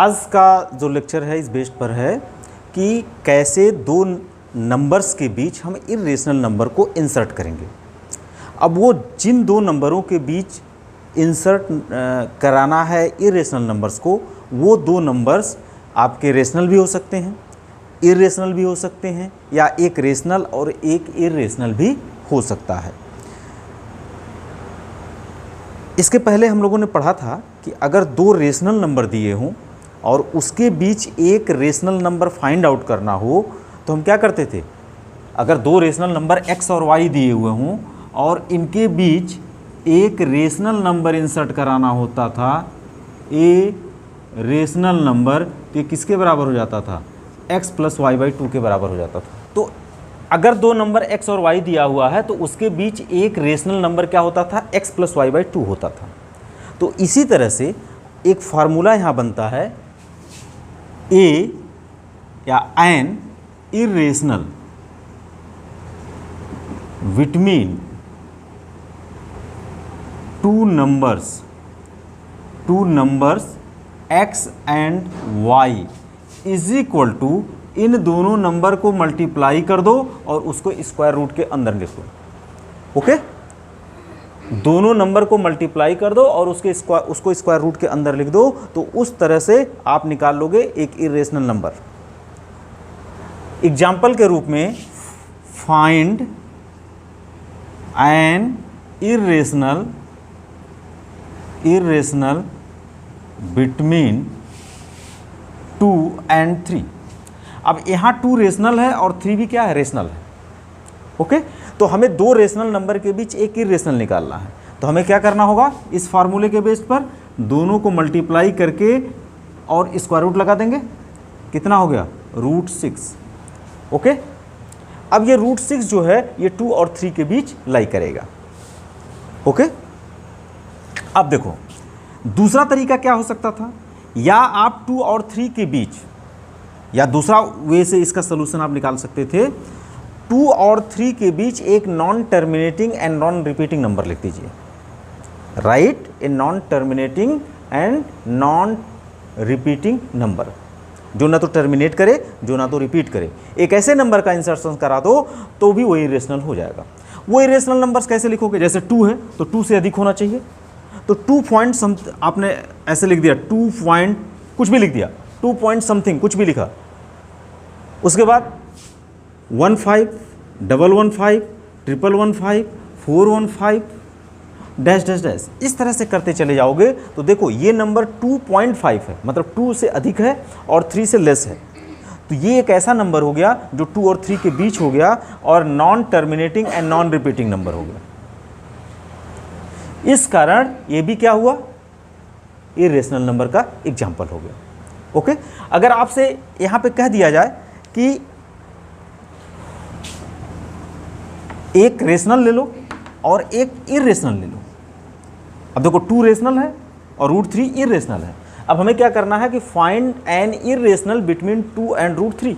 आज का जो लेक्चर है इस बेस्ड पर है कि कैसे दो नंबर्स के बीच हम इरेशनल नंबर को इंसर्ट करेंगे। अब वो जिन दो नंबरों के बीच इंसर्ट कराना है इरेशनल नंबर्स को, वो दो नंबर्स आपके रेशनल भी हो सकते हैं, इरेशनल भी हो सकते हैं, या एक रेशनल और एक इरेशनल भी हो सकता है। इसके पहले हम लोगों ने पढ़ा था कि अगर दो रेशनल नंबर दिए हों और उसके बीच एक रेशनल नंबर फाइंड आउट करना हो तो हम क्या करते थे। अगर दो रेशनल नंबर x और y दिए हुए हों और इनके बीच एक रेशनल नंबर इंसर्ट कराना होता था, ए रेशनल नंबर, तो ये किसके बराबर हो जाता था, x + y/2 के बराबर हो जाता था। तो अगर दो नंबर x और y दिया हुआ है तो उसके बीच एक रेशनल नंबर क्या होता था, x + y/2 होता था। तो इसी तरह से एक फार्मूला यहाँ बनता है, a या an irrational between two numbers x and y is equal to, इन दोनों नंबर को मल्टीप्लाई कर दो और उसको स्क्वायर रूट के अंदर लिख दो। ओके, दोनों नंबर को मल्टीप्लाई कर दो और उसको स्क्वायर रूट के अंदर लिख दो, तो उस तरह से आप निकाल लोगे एक इरेशनल नंबर। एग्जाम्पल के रूप में, find N irrational between 2 and 3। अब यहाँ 2 रेशनल है और 3 भी क्या है, रेशनल है। ओके, तो हमें दो रेशनल नंबर के बीच एक इरेशनल निकालना है। तो हमें क्या करना होगा, इस फार्मूले के बेस पर दोनों को मल्टीप्लाई करके और स्क्वायर रूट लगा देंगे। कितना हो गया, √6। ओके, अब ये √6 जो है ये 2 और 3 के बीच लाई करेगा। ओके, अब देखो दूसरा तरीका क्या हो सकता था, या आप 2 और 3 के बीच, या दूसरा वे से इसका सोल्यूशन आप निकाल सकते थे, 2 और 3 के बीच एक non terminating and non repeating number लिख दीजिए। Right a non terminating and non repeating number, जो ना तो टर्मिनेट करे जो ना तो रिपीट करे। एक ऐसे नंबर का इंसर्शन करा दो तो भी वो इरेशनल हो जाएगा। वो इरेशनल नंबर्स कैसे लिखोगे, जैसे 2 है तो 2 से अधिक होना चाहिए, तो 2 पॉइंट आपने ऐसे लिख दिया, 2 पॉइंट कुछ भी लिख दिया, 2 पॉइंट समथिंग कुछ भी लिखा। उसके बाद 15, 115, 115, 415 डैश डैश डैश, इस तरह से करते चले जाओगे तो देखो ये नंबर 2.5 है, मतलब 2 से अधिक है और 3 से लेस है। तो ये एक ऐसा नंबर हो गया जो 2 और 3 के बीच हो गया और non terminating and non repeating number हो गया। इस कारण ये भी क्या हुआ, इरेशनल नंबर का एग्जाम्पल हो गया। ओके, अगर आपसे यहां पे कह दिया जाए कि एक रेशनल ले लो और एक इरेशनल ले लो। अब देखो 2 रेशनल है और √3 इरेशनल है। अब हमें क्या करना है कि find N irrational between 2 and √3।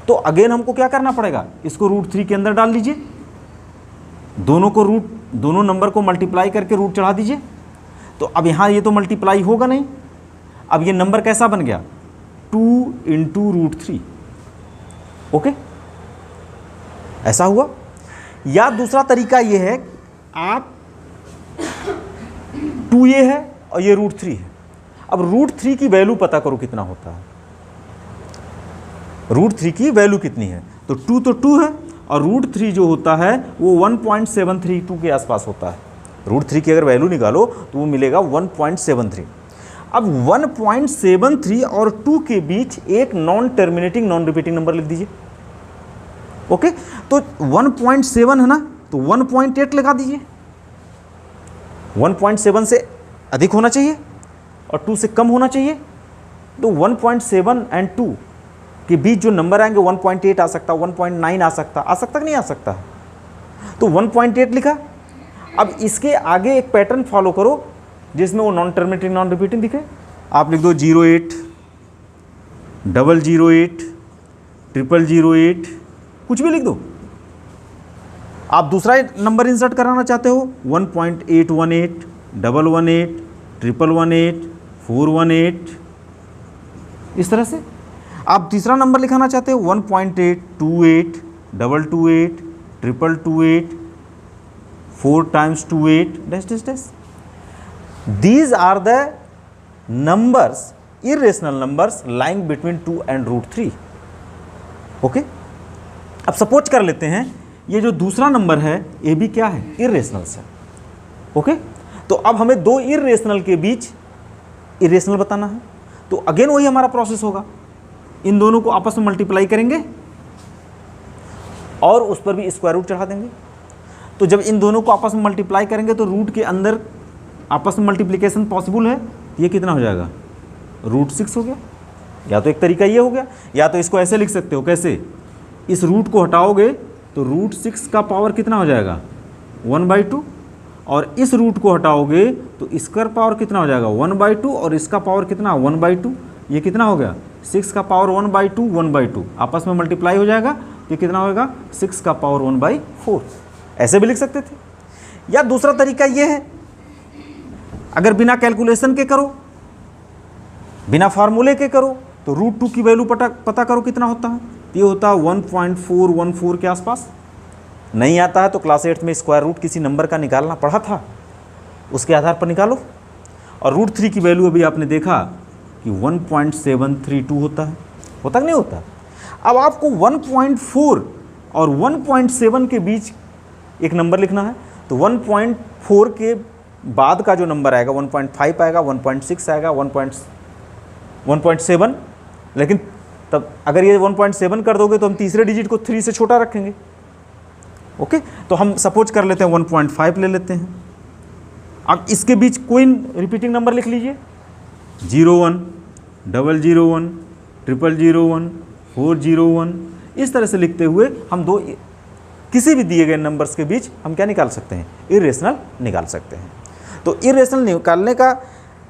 तो अगेन हमको क्या करना पड़ेगा, इसको √3 के अंदर डाल लीजिए, दोनों नंबर को मल्टीप्लाई करके रूट चढ़ा दीजिए। तो अब यहाँ ये तो मल्टीप्लाई होगा नहीं, अब ये नंबर कैसा बन गया, 2 × √3। ओके, ऐसा हुआ। या दूसरा तरीका ये है, आप 2 ये है और ये √3 है। अब √3 की वैल्यू पता करो कितना होता है, √3 की वैल्यू कितनी है। तो 2 तो 2 है और √3 जो होता है वो 1.732 के आसपास होता है। √3 की अगर वैल्यू निकालो तो वो मिलेगा 1.73। अब 1.73 और 2 के बीच एक non terminating non repeating number लिख दीजिए। ओके, तो 1.7 है ना, तो 1.8 लगा दीजिए। 1.7 से अधिक होना चाहिए और 2 से कम होना चाहिए। तो 1.7 and 2 के बीच जो नंबर आएंगे 1.8 आ सकता, 1.9 आ सकता कि नहीं आ सकता। तो 1.8 लिखा। अब इसके आगे एक पैटर्न फॉलो करो जिसमें वो नॉन टर्मिनेटिंग नॉन रिपीटिंग दिखे। आप लिख दो 08, 008, 0008, कुछ भी लिख दो। आप दूसरा नंबर इंसर्ट कराना चाहते हो 1.818, 118, 118, 418, इस तरह से। आप तीसरा नंबर लिखाना चाहते हो 1.8, 28, 228, 228, 4 times 28 dash dash dash. These are the numbers, irrational numbers lying between 2 and √3. Okay, अब सपोज कर लेते हैं ये जो दूसरा नंबर है ये भी क्या है, इरेशनल्स है। ओके, तो अब हमें दो इरेशनल के बीच इरेशनल बताना है, तो अगेन वही हमारा प्रोसेस होगा, इन दोनों को आपस में मल्टीप्लाई करेंगे और उस पर भी स्क्वायर रूट चढ़ा देंगे। तो जब इन दोनों को आपस में मल्टीप्लाई करेंगे तो रूट के अंदर आपस में मल्टीप्लिकेशन पॉसिबल है, ये कितना हो जाएगा, √6 हो गया। या तो एक तरीका ये हो गया, या तो इसको ऐसे लिख सकते हो, कैसे, इस रूट को हटाओगे तो √6 का पावर कितना हो जाएगा, 1/2, और इस रूट को हटाओगे तो इसका पावर कितना हो जाएगा, 1/2, और इसका पावर कितना, 1/2। ये कितना हो गया, 6 का पावर 1/2, 1/2 आपस में मल्टीप्लाई हो जाएगा, तो कितना होगा, 6 का पावर 1/4। ऐसे भी लिख सकते थे। या दूसरा तरीका ये है, अगर बिना कैलकुलेशन के करो, बिना फार्मूले के करो, तो √2 की वैल्यू पता करो कितना होता है, ये होता है 1.414 के आसपास। नहीं आता है तो क्लास 8 में स्क्वायर रूट किसी नंबर का निकालना पड़ा था, उसके आधार पर निकालो। और √3 की वैल्यू अभी आपने देखा कि 1.732 होता है, होता कि नहीं होता। अब आपको 1.4 और 1.7 के बीच एक नंबर लिखना है, तो 1.4 के बाद का जो नंबर आएगा 1.5 आएगा, 1.6 आएगा, 1.7, लेकिन तब अगर ये 1.7 कर दोगे तो हम तीसरे डिजिट को 3 से छोटा रखेंगे। ओके, तो हम सपोज कर लेते हैं 1.5 ले लेते हैं। अब इसके बीच कोई रिपीटिंग नंबर लिख लीजिए, 01, 001, 0001, 401, इस तरह से लिखते हुए हम दो किसी भी दिए गए नंबर्स के बीच हम क्या निकाल सकते हैं, इरेशनल निकाल सकते हैं। तो इरेशनल निकालने का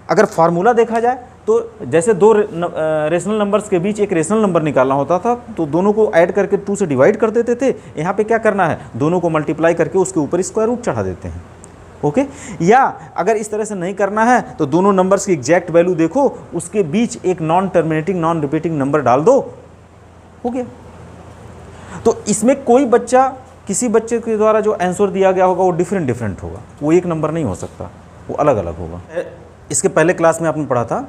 अगर फार्मूला देखा जाए तो जैसे दो रेशनल नंबर्स के बीच एक रेशनल नंबर निकालना होता था, तो दोनों को ऐड करके 2 से डिवाइड कर देते थे। यहाँ पे क्या करना है, दोनों को मल्टीप्लाई करके उसके ऊपर स्क्वायर रूट चढ़ा देते हैं। ओके, या अगर इस तरह से नहीं करना है तो दोनों नंबर्स की एग्जैक्ट वैल्यू देखो, उसके बीच एक non terminating non repeating number डाल दो, हो गया। तो इसमें कोई बच्चा, किसी बच्चे के द्वारा जो आंसर दिया गया होगा वो डिफरेंट होगा, वो एक नंबर नहीं हो सकता, वो अलग अलग होगा। इसके पहले क्लास में आपने पढ़ा था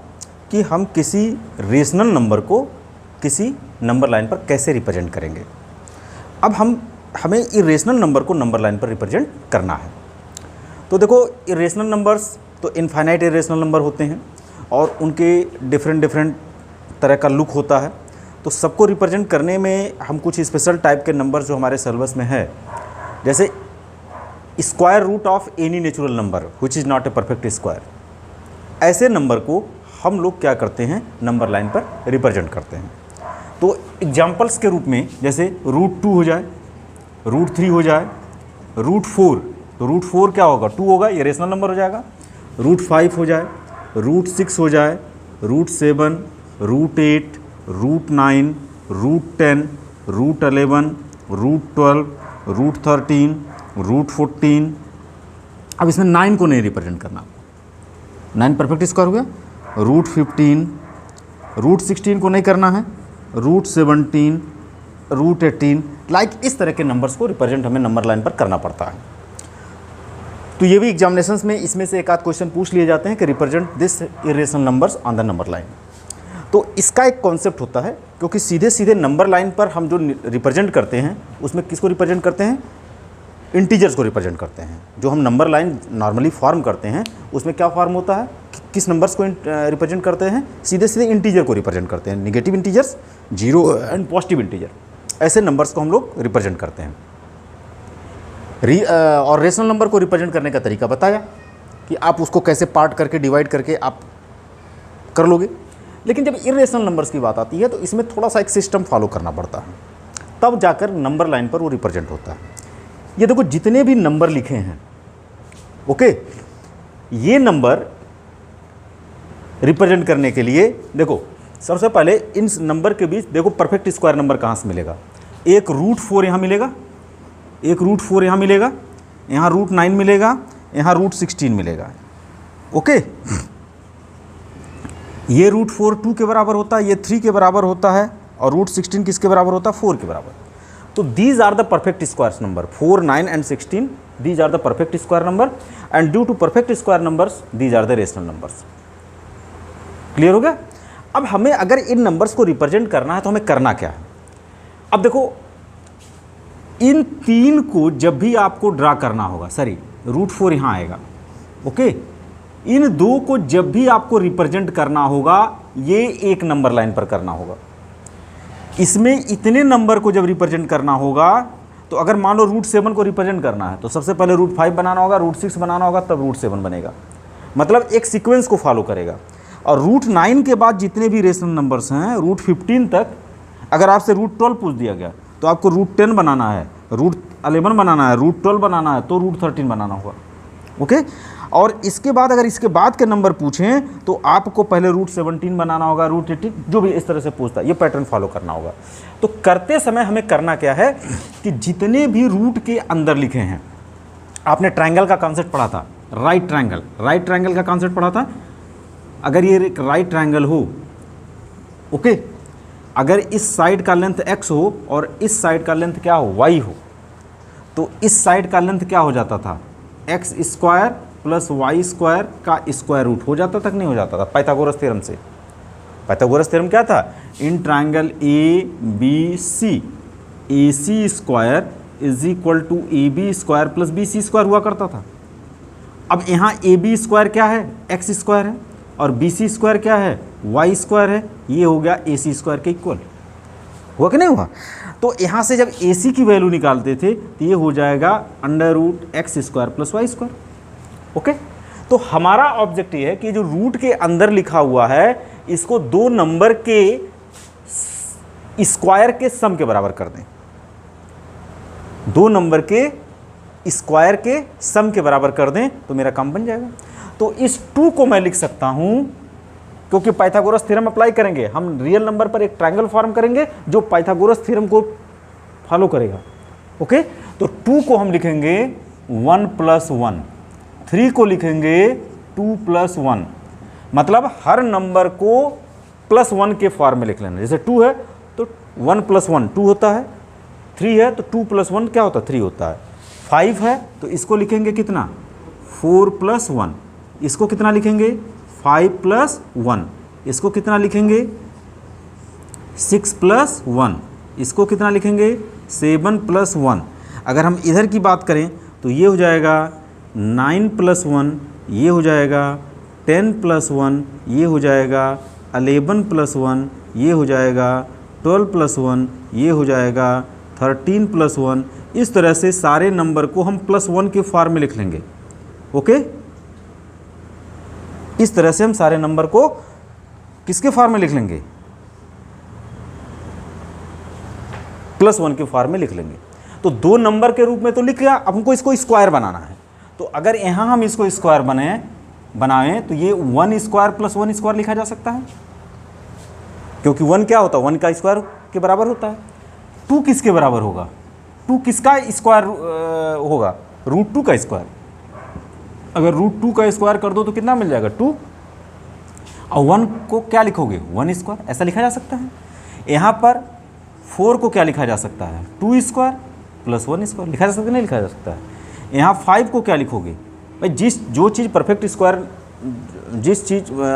कि हम किसी रेशनल नंबर को किसी नंबर लाइन पर कैसे रिप्रेजेंट करेंगे। अब हमें इरेशनल नंबर को नंबर लाइन पर रिप्रेजेंट करना है। तो देखो, इरेशनल नंबर्स तो इनफाइनाइट इरेशनल नंबर होते हैं और उनके डिफरेंट तरह का लुक होता है। तो सबको रिप्रेजेंट करने में हम कुछ स्पेशल टाइप के नंबर जो हमारे सिलेबस में है, जैसे square root of any natural number which is not a perfect square, ऐसे नंबर को हम लोग क्या करते हैं, नंबर लाइन पर रिप्रेजेंट करते हैं। तो एग्जाम्पल्स के रूप में जैसे √2 हो जाए, √3 हो जाए, √4, तो √4 क्या होगा, 2 होगा, ये रेशनल नंबर हो जाएगा। √5 हो जाए, √6 हो जाए, √7, √8, √9, √10, √11, √12, √13, √14। अब इसमें 9 को नहीं रिप्रेजेंट करना, 9 परफेक्ट स्क्वायर हो गया। √15, √16 को नहीं करना है, √17, √18, लाइक इस तरह के नंबर्स को रिप्रेजेंट हमें नंबर लाइन पर करना पड़ता है। तो ये भी एग्जामिनेशंस में इसमें से एक आध क्वेश्चन पूछ लिए जाते हैं कि represent this irrational numbers on the number line. तो इसका एक कॉन्सेप्ट होता है, क्योंकि सीधे नंबर लाइन पर हम जो रिप्रेजेंट करते हैं उसमें किसको रिप्रेजेंट करते हैं, इंटीजर्स को रिप्रेजेंट करते हैं। जो हम नंबर लाइन नॉर्मली फॉर्म करते हैं उसमें क्या फॉर्म होता है, किस नंबर्स को रिप्रेजेंट करते हैं, सीधे इंटीजर को रिप्रेजेंट करते हैं। Negative integers, 0 and positive integer, ऐसे नंबर्स को हम लोग रिप्रेजेंट करते हैं। और रेशनल नंबर को रिप्रेजेंट करने का तरीका बताया कि आप उसको कैसे पार्ट करके डिवाइड करके आप कर लोगे। लेकिन जब इरेशनल नंबर्स की बात आती है तो इसमें थोड़ा सा एक सिस्टम फॉलो करना पड़ता है, तब जाकर नंबर लाइन पर वो रिप्रेजेंट होता है। ये देखो, जितने भी नंबर लिखे हैं, ओके, ये नंबर रिप्रेजेंट करने के लिए देखो, सबसे पहले इन नंबर के बीच देखो परफेक्ट स्क्वायर नंबर कहाँ से मिलेगा। एक √4 यहाँ मिलेगा, एक √4 यहाँ मिलेगा, यहाँ √9 मिलेगा, यहाँ √16 मिलेगा। ओके, ये √4 2 के बराबर होता है, ये 3 के बराबर होता है, और √16 किसके बराबर होता है? 4 के बराबर। तो these are the perfect squares number 4, 9 and 16, these are the perfect square number, and due to perfect square numbers these are the rational numbers. Clear हो गया? अब हमें अगर इन नंबर्स को रिप्रेजेंट करना है तो हमें करना क्या है? अब देखो, इन तीन को जब भी आपको ड्रा करना होगा, सॉरी √4 यहाँ आएगा, ओके, इन दो को जब भी आपको रिप्रेजेंट करना होगा ये एक नंबर लाइन पर करना होगा। इसमें इतने नंबर को जब रिप्रेजेंट करना होगा, तो अगर मान लो √7 को रिप्रेजेंट करना है तो सबसे पहले √5 बनाना होगा, √6 बनाना होगा, तब √7 बनेगा। मतलब एक सीक्वेंस को फॉलो करेगा। और √9 के बाद जितने भी रेशनल नंबर्स हैं √15 तक, अगर आपसे √12 पूछ दिया गया तो आपको √10 बनाना है, √11 बनाना है, √12 बनाना है, तो √13 बनाना होगा, ओके। और इसके बाद अगर इसके बाद के नंबर पूछें तो आपको पहले √17 बनाना होगा, √18, जो भी इस तरह से पूछता है, ये पैटर्न फॉलो करना होगा। तो करते समय हमें करना क्या है कि जितने भी रूट के अंदर लिखे हैं, आपने ट्रायंगल का कॉन्सेप्ट पढ़ा था, राइट ट्रायंगल का कॉन्सेप्ट पढ़ा था। अगर ये एक राइट ट्रायंगल हो, ओके, अगर इस साइड का लेंथ x हो और इस साइड का लेंथ क्या हो? y हो, तो इस साइड का लेंथ क्या हो जाता था? x² प्लस y² का स्क्वायर रूट हो जाता था कि नहीं हो जाता था? पाइथागोरस थ्योरम से। पाइथागोरस थ्योरम क्या था? In triangle ABC AC² is equal to AB² plus BC² हुआ करता था। अब यहाँ AB² क्या है? x² है, और BC² क्या है? y² है। ये हो गया AC² के इक्वल, हुआ कि नहीं हुआ? तो यहाँ से जब AC की वैल्यू निकालते थे तो ये हो जाएगा √x² प्लस y², ओके। तो हमारा ऑब्जेक्ट ये है कि जो रूट के अंदर लिखा हुआ है इसको दो नंबर के स्क्वायर के सम के बराबर कर दें, दो नंबर के स्क्वायर के सम के बराबर कर दें तो मेरा काम बन जाएगा। तो इस 2 को मैं लिख सकता हूं, क्योंकि पाइथागोरस थ्योरम अप्लाई करेंगे, हम रियल नंबर पर एक ट्रायंगल फॉर्म करेंगे जो पाइथागोरस थ्योरम को फॉलो करेगा, ओके। तो 2 को हम लिखेंगे 1 + 1, 3 को लिखेंगे 2 + 1, मतलब हर नंबर को +1 के फॉर्म में लिख लेना। जैसे 2 है तो 1 + 1 2 होता है, 3 है तो 2 + 1 क्या होता है? 3 होता है। 5 है तो इसको लिखेंगे कितना? 4 + 1। इसको कितना लिखेंगे? 5 + 1। इसको कितना लिखेंगे? 6 + 1। इसको कितना लिखेंगे? 7 + 1। अगर हम इधर की बात करें तो ये हो जाएगा 9 + 1, ये हो जाएगा 10 + 1, ये हो जाएगा 11 + 1, ये हो जाएगा 12 + 1, ये हो जाएगा 13 + 1। इस तरह से सारे नंबर को हम +1 के फॉर्म में लिख लेंगे, ओके। इस तरह से हम सारे नंबर को किसके फॉर्म में लिख लेंगे? +1 के फॉर्म में लिख लेंगे। तो दो नंबर के रूप में तो लिख लिया, अब हमको इसको स्क्वायर बनाना है। तो अगर यहाँ हम इसको स्क्वायर बनाएं तो ये 1² + 1² लिखा जा सकता है, क्योंकि 1 क्या होता है? 1 का स्क्वायर के बराबर होता है। 2 किसके बराबर होगा? 2 किसका स्क्वायर होगा? √2 का स्क्वायर। अगर √2 का स्क्वायर कर दो तो कितना मिल जाएगा? 2। और 1 को क्या लिखोगे? 1², ऐसा लिखा जा सकता है। यहाँ पर 4 को क्या लिखा जा सकता है? 2² + 1² लिखा जा सकता है, नहीं लिखा जा सकता है। यहाँ 5 को क्या लिखोगे? भाई जो चीज़ परफेक्ट स्क्वायर,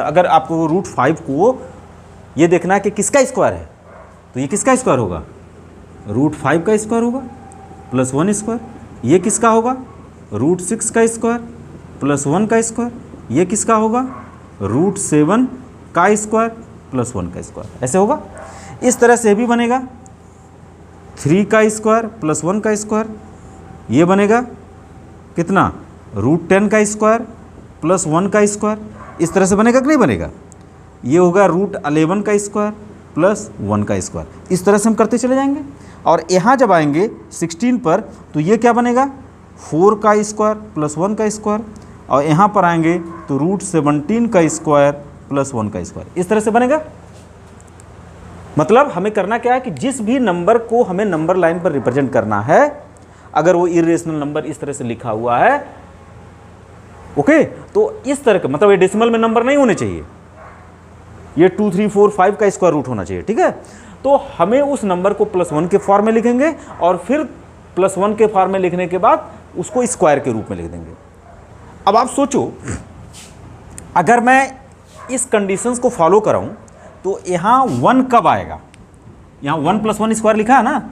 अगर आपको √5 को ये देखना है कि किसका स्क्वायर है, तो ये किसका स्क्वायर होगा? √5 का स्क्वायर होगा प्लस 1²। ये किसका होगा? √6 का स्क्वायर प्लस 1 का स्क्वायर। ये किसका होगा? √7 का स्क्वायर प्लस 1 का स्क्वायर। ऐसे होगा। इस तरह से भी बनेगा 3 का स्क्वायर प्लस 1 का स्क्वायर। ये बनेगा कितना? √10 का स्क्वायर प्लस 1 का स्क्वायर। इस तरह से बनेगा कि नहीं बनेगा? ये होगा √11 का स्क्वायर प्लस 1 का स्क्वायर। इस तरह से हम करते चले जाएंगे। और यहाँ जब आएंगे 16 पर तो ये क्या बनेगा? 4 का स्क्वायर प्लस 1 का स्क्वायर। और यहाँ पर आएंगे तो √17 का स्क्वायर प्लस 1 का स्क्वायर। इस तरह से बनेगा। मतलब हमें करना क्या है कि जिस भी नंबर को हमें नंबर लाइन पर रिप्रेजेंट करना है, अगर वो इरेशनल नंबर इस तरह से लिखा हुआ है, ओके, तो इस तरह का, मतलब ये डेसिमल में नंबर नहीं होने चाहिए, ये 2 3 4 5 का स्क्वायर रूट होना चाहिए, ठीक है। तो हमें उस नंबर को +1 के फॉर्म में लिखेंगे और फिर +1 के फॉर्म में लिखने के बाद उसको स्क्वायर के रूप में लिख देंगे। अब आप सोचो, अगर मैं इस कंडीशंस को फॉलो कराऊं तो यहाँ 1 कब आएगा? यहाँ 1 + 1 स्क्वायर लिखा है ना,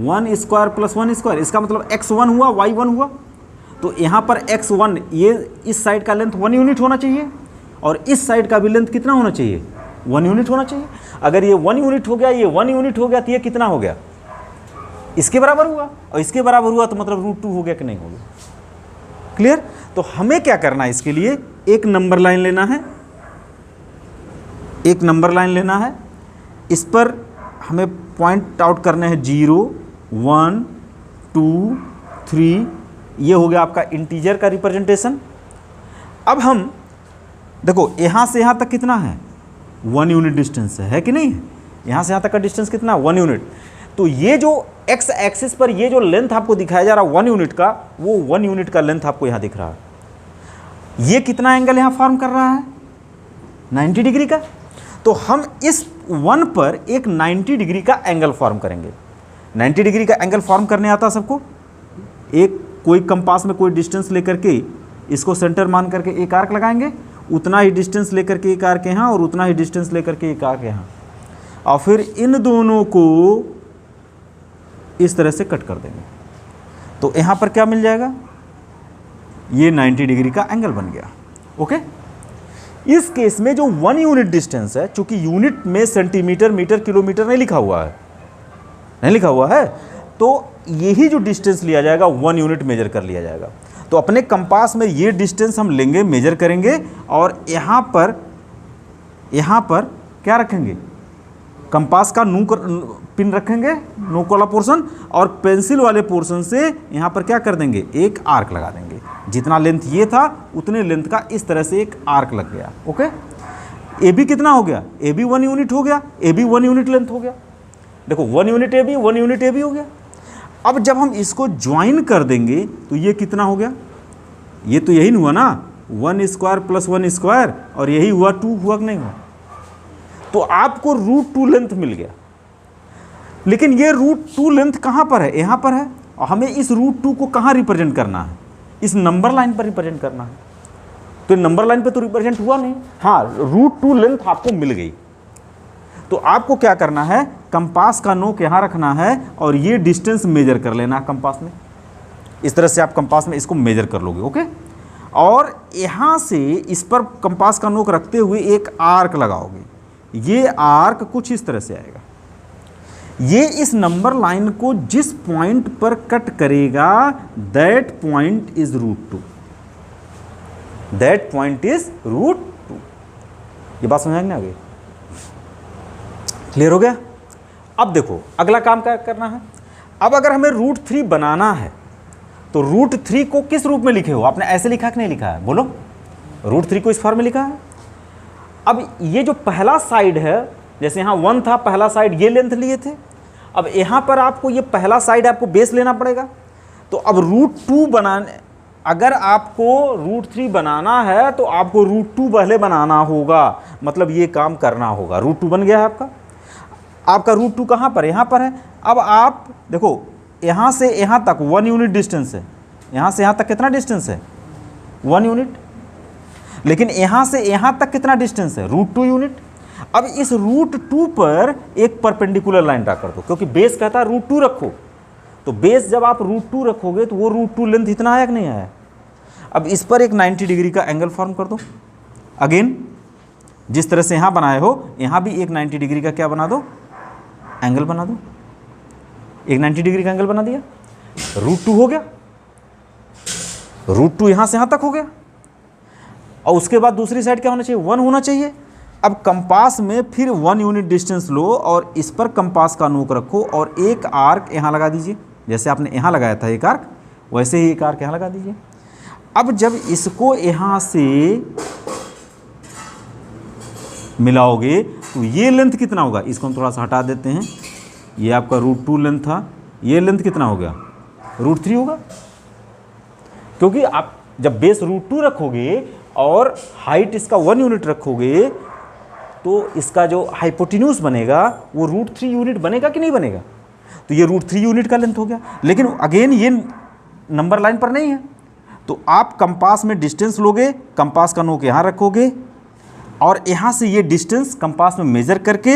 1 स्क्वायर + 1 स्क्वायर, इसका मतलब x1 हुआ, y1 हुआ। तो यहाँ पर x1, ये इस साइड का लेंथ 1 यूनिट होना चाहिए और इस साइड का भी लेंथ कितना होना चाहिए? 1 यूनिट होना चाहिए। अगर ये 1 यूनिट हो गया, ये 1 यूनिट हो गया, तो ये कितना हो गया? इसके बराबर हुआ, और इसके बराबर हुआ तो मतलब √2 हो गया कि नहीं हो गया? क्लियर? तो हमें क्या करना है, इसके लिए एक नंबर लाइन लेना है, एक नंबर लाइन लेना है, इस पर हमें पॉइंट आउट करने हैं 0 1 2 3, ये हो गया आपका इंटीजर का रिप्रेजेंटेशन। अब हम देखो यहाँ से यहाँ तक कितना है? 1 यूनिट डिस्टेंस है कि नहीं? यहाँ से यहाँ तक का डिस्टेंस कितना? 1 यूनिट। तो ये जो x एक्सिस पर ये जो लेंथ आपको दिखाया जा रहा है 1 यूनिट का, वो 1 यूनिट का लेंथ आपको यहाँ दिख रहा है। ये कितना एंगल यहाँ फॉर्म कर रहा है? 90 डिग्री का। तो हम इस 1 पर एक 90 डिग्री का एंगल फॉर्म करेंगे। 90 डिग्री का एंगल फॉर्म करने आता सबको? एक कोई कंपास में कोई डिस्टेंस लेकर के इसको सेंटर मान करके एक आर्क लगाएंगे, उतना ही डिस्टेंस लेकर के एक आर्क यहाँ और उतना ही डिस्टेंस लेकर के एक आर्क यहाँ, और फिर इन दोनों को इस तरह से कट कर देंगे। तो यहाँ पर क्या मिल जाएगा? ये 90 डिग्री का एंगल बन गया। ओके। इस केस में जो 1 यूनिट डिस्टेंस है, चूंकि यूनिट में सेंटीमीटर, मीटर, किलोमीटर नहीं लिखा हुआ है, नहीं लिखा हुआ है, तो यही जो डिस्टेंस लिया जाएगा 1 यूनिट मेजर कर लिया जाएगा। तो अपने कंपास में ये डिस्टेंस हम लेंगे, मेजर करेंगे, और यहाँ पर क्या रखेंगे? कंपास का पिन रखेंगे, नोक वाला पोर्शन, और पेंसिल वाले पोर्शन से यहाँ पर क्या कर देंगे? एक आर्क लगा देंगे। जितना लेंथ ये था उतने लेंथ का इस तरह से एक आर्क लग गया। ओके। ए बी कितना हो गया? ए बी 1 यूनिट हो गया, ए बी 1 यूनिट लेंथ हो गया। देखो 1 unit A B, 1 unit A B हो गया। अब जब हम इसको ज्वाइन कर देंगे तो ये कितना हो गया? ये तो यही हुआ ना, 1 स्क्वायर + 1 स्क्वायर, और यही हुआ 2 हुआ कि नहीं हुआ? तो आपको √2 लेंथ मिल गया। लेकिन ये √2 लेंथ कहाँ पर है? यहाँ पर है, और हमें इस √2 को कहाँ रिप्रेजेंट करना है? इस नंबर लाइन पर रिप्रेजेंट करना है। तो नंबर लाइन पे तो रिप्रेजेंट हुआ नहीं। हाँ, √2 लेंथ आपको मिल गई। तो आपको क्या करना है? कंपास का नोक यहाँ रखना है और ये डिस्टेंस मेजर कर लेना कंपास में। इस तरह से आप कंपास में इसको मेजर कर लोगे। ओके। और यहाँ से इस पर कंपास का नोक रखते हुए एक आर्क लगाओगे। ये आर्क कुछ इस तरह से आएगा। ये इस नंबर लाइन को जिस पॉइंट पर कट करेगा, that point is √2। That point is √2। ये बात समझ में आ गई? क्लियर हो गया? अब देखो अगला काम क्या करना है। अब अगर हमें √3 बनाना है तो √3 को किस रूप में लिखे हो? आपने ऐसे लिखा कि नहीं लिखा है? बोलो। √3 को इस फॉर्म में लिखा है। अब ये जो पहला साइड है, जैसे यहाँ 1 था, पहला साइड ये लेंथ लिए थे। अब यहाँ पर आपको ये पहला साइड आपको बेस लेना पड़ेगा। तो अब √2 बनाने, अगर आपको √3 बनाना है तो आपको √2 पहले बनाना होगा, मतलब ये काम करना होगा। √2 बन गया है आपका। आपका √2 कहाँ पर? यहाँ पर है। अब आप देखो यहाँ से यहाँ तक 1 यूनिट डिस्टेंस है। यहाँ से यहाँ तक कितना डिस्टेंस है? 1 यूनिट। लेकिन यहाँ से यहाँ तक कितना डिस्टेंस है? √2 यूनिट। अब इस √2 पर एक परपेंडिकुलर लाइन ड्रा कर दो, क्योंकि बेस कहता है √2 रखो। तो बेस जब आप √2 रखोगे तो वो √2 लेंथ इतना आया कि नहीं आया? अब इस पर एक 90 डिग्री का एंगल फॉर्म कर दो। अगेन जिस तरह से यहाँ बनाए हो, यहाँ भी एक 90 डिग्री का क्या बना दो? एंगल बना दो। एक 90 डिग्री का एंगल बना दिया। √2 हो गया। √2 यहाँ से यहाँ तक हो गया। और उसके बाद दूसरी साइड क्या होना चाहिए? 1 होना चाहिए। अब कंपास में फिर 1 यूनिट डिस्टेंस लो और इस पर कंपास का नोक रखो और एक आर्क यहाँ लगा दीजिए। जैसे आपने यहाँ लगाया था एक आर्क, वैसे ही एक आर्क यहाँ लगा दीजिए। अब जब इसको यहाँ से मिलाओगे तो ये लेंथ कितना होगा? इसको हम थोड़ा सा हटा देते हैं। ये आपका √2 लेंथ था, ये लेंथ कितना हो गया? √3 होगा। क्योंकि आप जब बेस √2 रखोगे और हाइट इसका 1 यूनिट रखोगे तो इसका जो हाइपोटेन्यूज बनेगा वो √3 यूनिट बनेगा कि नहीं बनेगा? तो ये √3 यूनिट का लेंथ हो गया। लेकिन अगेन ये नंबर लाइन पर नहीं है, तो आप कंपास में डिस्टेंस लोगे, कंपास का नोक यहाँ रखोगे और यहाँ से ये डिस्टेंस कंपास में मेज़र करके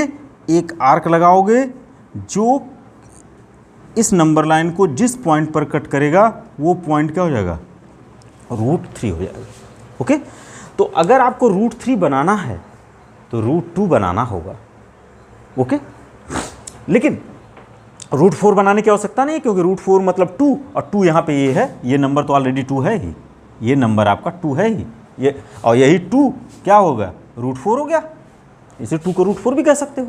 एक आर्क लगाओगे जो इस नंबर लाइन को जिस पॉइंट पर कट करेगा वो पॉइंट क्या हो जाएगा? √3 हो जाएगा। ओके, तो अगर आपको √3 बनाना है तो √2 बनाना होगा। ओके, लेकिन √4 बनाने की आवश्यकता नहीं है, क्योंकि √4 मतलब 2 और 2 यहाँ पे ये है, ये नंबर तो ऑलरेडी 2 है ही, ये नंबर आपका 2 है ही, ये और यही 2 क्या होगा? √4 हो गया। इसे 2 को √4 भी कह सकते हो।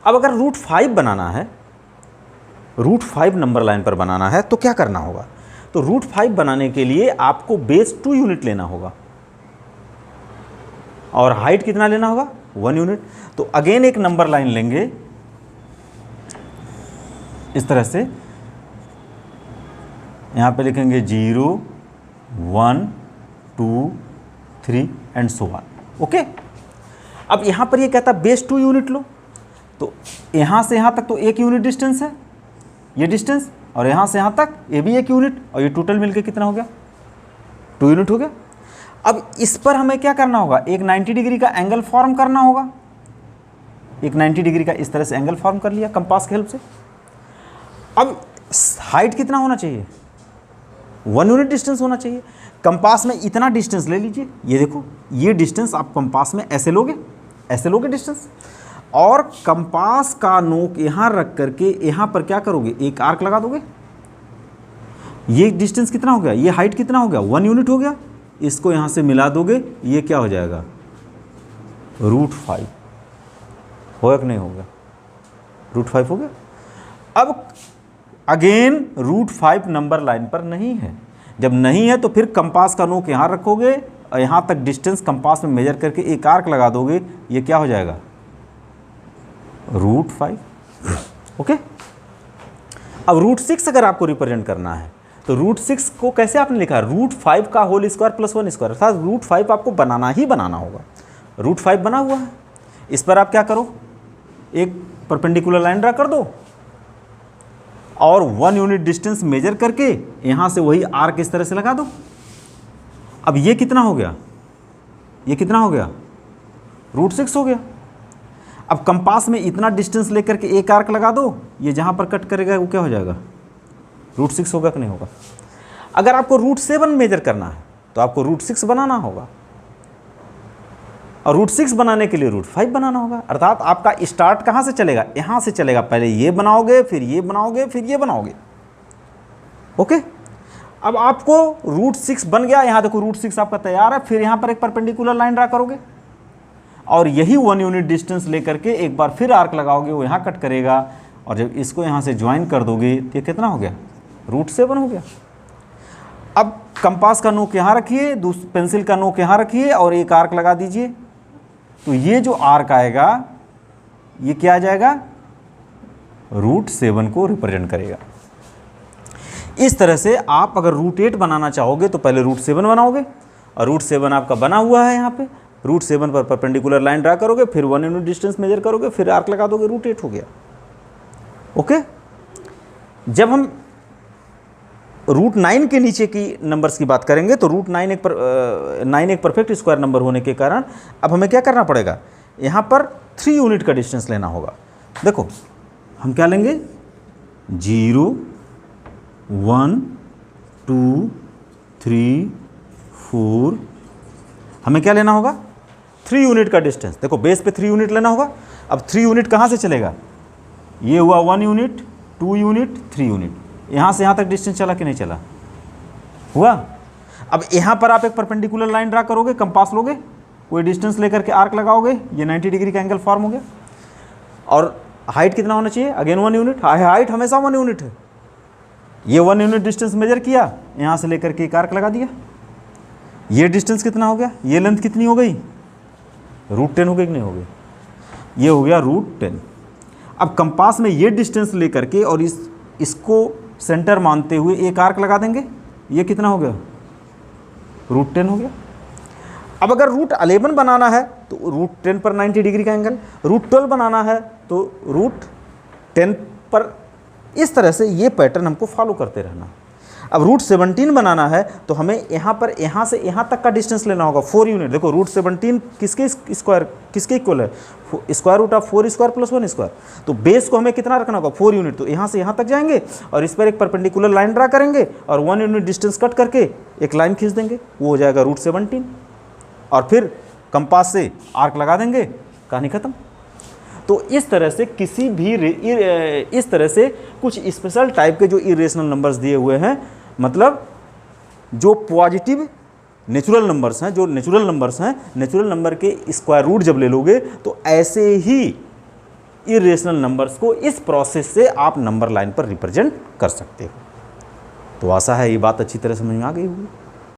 अब अगर √5 बनाना है, √5 नंबर लाइन पर बनाना है तो क्या करना होगा? तो √5 बनाने के लिए आपको बेस 2 यूनिट लेना होगा और हाइट कितना लेना होगा? 1 यूनिट। तो अगेन एक नंबर लाइन लेंगे इस तरह से, यहाँ पे लिखेंगे 0 1 2 3 एंड सो ऑन। ओके, अब यहाँ पर ये कहता है बेस 2 यूनिट लो, तो यहाँ से यहाँ तक तो 1 यूनिट डिस्टेंस है, ये डिस्टेंस, और यहाँ से यहाँ तक ये भी 1 यूनिट, और ये टोटल मिलके कितना हो गया? 2 यूनिट हो गया। अब इस पर हमें क्या करना होगा? एक 90 डिग्री का एंगल फॉर्म करना होगा। एक 90 डिग्री का इस तरह से एंगल फॉर्म कर लिया कंपास की हेल्प से। अब हाइट कितना होना चाहिए? 1 यूनिट डिस्टेंस होना चाहिए। कंपास में इतना डिस्टेंस ले लीजिए, ये देखो, ये डिस्टेंस आप कंपास में ऐसे लोगे डिस्टेंस, और कंपास का नोक यहाँ रख करके यहाँ पर क्या करोगे? एक आर्क लगा दोगे। ये डिस्टेंस कितना हो गया? ये हाइट कितना हो गया? 1 यूनिट हो गया। इसको यहाँ से मिला दोगे, ये क्या हो जाएगा? √5 होगा कि नहीं होगा? √5 हो गया। अब अगेन √5 नंबर लाइन पर नहीं है। जब नहीं है तो फिर कंपास का नोक यहाँ रखोगे और यहाँ तक डिस्टेंस कंपास में मेजर करके एक आर्क लगा दोगे, ये क्या हो जाएगा? √5। ओके, अब √6 अगर आपको रिप्रेजेंट करना है तो √6 को कैसे आपने लिखा? √5 का होल स्क्वायर प्लस 1 स्क्वायर, अर्थात √5 आपको बनाना ही बनाना होगा। √5 बना हुआ है, इस पर आप क्या करो? एक परपेंडिकुलर लाइन ड्रा कर दो और 1 यूनिट डिस्टेंस मेजर करके यहाँ से वही आर्क इस तरह से लगा दो। अब ये कितना हो गया? ये कितना हो गया? √6 हो गया। अब कंपास में इतना डिस्टेंस लेकर के एक आर्क लगा दो, ये जहाँ पर कट करेगा वो क्या हो जाएगा? √6 होगा कि नहीं होगा? अगर आपको √7 मेजर करना है तो आपको √6 बनाना होगा, और √6 बनाने के लिए √5 बनाना होगा। अर्थात आपका स्टार्ट कहाँ से चलेगा? यहाँ से चलेगा। पहले ये बनाओगे, फिर ये बनाओगे, फिर ये बनाओगे। ओके, अब आपको √6 बन गया। यहाँ देखो √6 आपका तैयार है। फिर यहाँ पर एक परपेंडिकुलर लाइन ड्रा करोगे और यही 1 यूनिट डिस्टेंस लेकर के एक बार फिर आर्क लगाओगे, वो यहाँ कट करेगा, और जब इसको यहाँ से ज्वाइन कर दोगे तो ये कितना हो गया? √7 हो गया। अब कंपास का नोक यहाँ रखिए, पेंसिल का नोक यहाँ रखिए और एक आर्क लगा दीजिए, तो ये जो आर्क आएगा ये क्या आ जाएगा? √7 को रिप्रेजेंट करेगा। इस तरह से आप अगर √8 बनाना चाहोगे तो पहले √7 बनाओगे, और √7 आपका बना हुआ है। यहाँ पे √7 पर परपेंडिकुलर लाइन ड्रा करोगे, फिर 1 यूनिट डिस्टेंस मेजर करोगे, फिर आर्क लगा दोगे, √8 हो गया। ओके, जब हम √9 के नीचे की नंबर्स की बात करेंगे तो √9 एक परफेक्ट स्क्वायर नंबर होने के कारण अब हमें क्या करना पड़ेगा? यहाँ पर 3 यूनिट का डिस्टेंस लेना होगा। देखो हम क्या लेंगे? 0 1 2 3 4, हमें क्या लेना होगा? 3 यूनिट का डिस्टेंस। देखो बेस पे 3 यूनिट लेना होगा। अब 3 यूनिट कहाँ से चलेगा? ये हुआ 1 यूनिट, 2 यूनिट, 3 यूनिट। यहाँ से यहाँ तक डिस्टेंस चला कि नहीं चला? हुआ। अब यहाँ पर आप एक परपेंडिकुलर लाइन ड्रा करोगे, कंपास लोगे, कोई डिस्टेंस लेकर के आर्क लगाओगे, ये 90 डिग्री का एंगल फॉर्म हो गया। और हाइट कितना होना चाहिए? Again 1 unit. हाइट हमेशा 1 यूनिट है। ये 1 यूनिट डिस्टेंस मेजर किया, यहाँ से लेकर के एक आर्क लगा दिया। ये डिस्टेंस कितना हो गया? ये लेंथ कितनी हो गई? √10 हो गई कि नहीं हो गई? ये हो गया √10। अब कंपास में ये डिस्टेंस लेकर के और इसको सेंटर मानते हुए एक आर्क लगा देंगे, ये कितना हो गया? √10 हो गया। अब अगर रूट 11 बनाना है तो रूट 10 पर 90 डिग्री का एंगल, रूट 12 बनाना है तो रूट 10 पर, इस तरह से ये पैटर्न हमको फॉलो करते रहना। अब रूट 17 बनाना है तो हमें यहाँ पर यहाँ से यहाँ तक का डिस्टेंस लेना होगा 4 यूनिट। देखो रूट 17 किसके स्क्वायर किसके इक्वल है, square root of 4 square plus 1 square. तो बेस को हमें कितना रखना होगा 4 यूनिट। तो यहाँ से यहाँ तक जाएंगे और इस पर एक परपेंडिकुलर लाइन ड्रा करेंगे और 1 यूनिट डिस्टेंस कट करके एक लाइन खींच देंगे, वो हो जाएगा रूट 17 और फिर कंपास से आर्क लगा देंगे, कहानी खत्म। तो इस तरह से किसी भी इस तरह से कुछ स्पेशल टाइप के जो इरेशनल नंबर्स दिए हुए हैं, मतलब जो पॉजिटिव नेचुरल नंबर्स हैं, जो नेचुरल नंबर्स हैं, नेचुरल नंबर के स्क्वायर रूट जब ले लोगे तो ऐसे ही इरेशनल नंबर्स को इस प्रोसेस से आप नंबर लाइन पर रिप्रेजेंट कर सकते हो। तो आशा है ये बात अच्छी तरह समझ में आ गई होगी।